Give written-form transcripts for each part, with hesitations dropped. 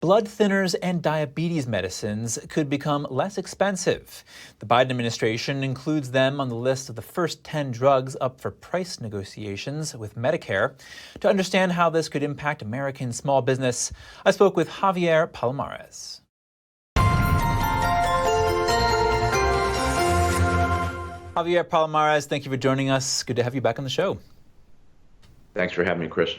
Blood thinners and diabetes medicines could become less expensive. The Biden administration includes them on the list of the first 10 drugs up for price negotiations with Medicare. To understand how this could impact American small business, I spoke with Javier Palomares. Javier Palomares, thank you for joining us. Good to have you back on the show. Thanks for having me, Chris.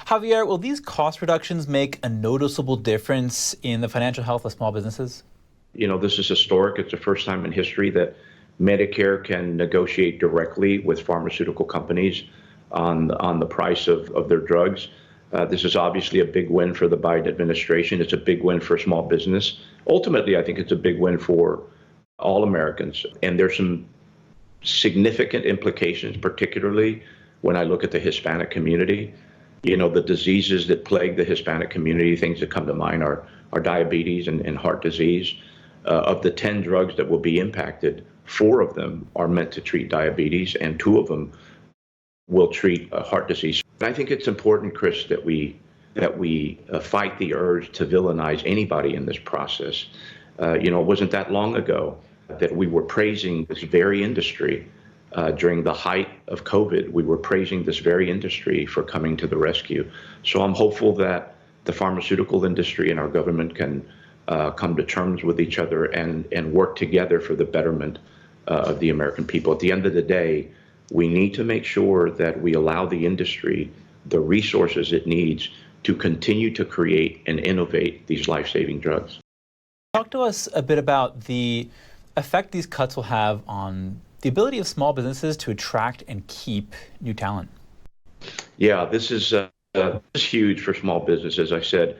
Javier, will these cost reductions make a noticeable difference in the financial health of small businesses? You know, this is historic. It's the first time in history that Medicare can negotiate directly with pharmaceutical companies on the price of their drugs. This is obviously a big win for the Biden administration. It's a big win for small business. Ultimately, I think it's a big win for all Americans. And there's some significant implications, particularly when I look at the Hispanic community. You know, the diseases that plague the Hispanic community, things that come to mind are diabetes and heart disease. Of the 10 drugs that will be impacted, 4 of them are meant to treat diabetes and 2 of them will treat heart disease. I think it's important, Chris, that we fight the urge to villainize anybody in this process. You know, it wasn't that long ago that we were praising this very industry. During the height of COVID, we were praising this very industry for coming to the rescue. So I'm hopeful that the pharmaceutical industry and our government can come to terms with each other and work together for the betterment of the American people. At the end of the day, we need to make sure that we allow the industry the resources it needs to continue to create and innovate these life-saving drugs. Talk to us a bit about the effect these cuts will have on the ability of small businesses to attract and keep new talent. Yeah, this is huge for small business. As I said,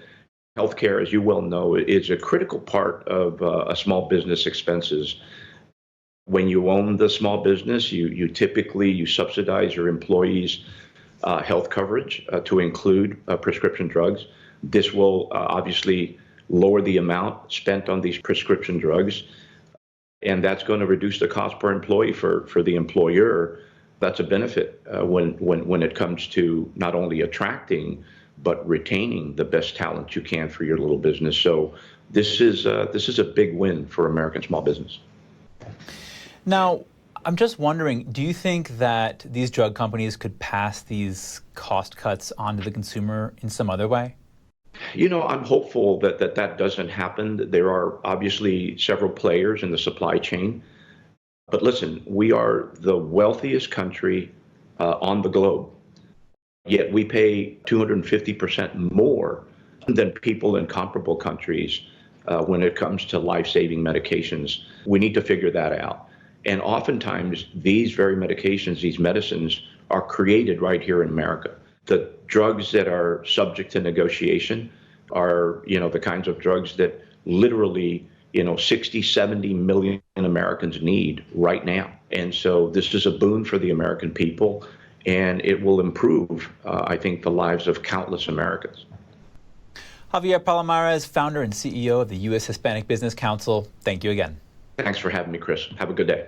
healthcare, as you well know, is a critical part of a small business expenses. When you own the small business, you typically subsidize your employees' health coverage to include prescription drugs. This will obviously lower the amount spent on these prescription drugs. And that's going to reduce the cost per employee for the employer. That's a benefit when it comes to not only attracting, but retaining the best talent you can for your little business. So this is a big win for American small business. Now, I'm just wondering, do you think that these drug companies could pass these cost cuts on to the consumer in some other way? You know, I'm hopeful that doesn't happen. There are obviously several players in the supply chain. But listen, we are the wealthiest country on the globe. Yet we pay 250% more than people in comparable countries when it comes to life-saving medications. We need to figure that out. And oftentimes, these very medications, these medicines, are created right here in America. The drugs that are subject to negotiation are, you know, the kinds of drugs that literally, 60, 70 million Americans need right now. And so this is a boon for the American people, and it will improve, I think, the lives of countless Americans. Javier Palomares, founder and CEO of the U.S. Hispanic Business Council. Thank you again. Thanks for having me, Chris. Have a good day.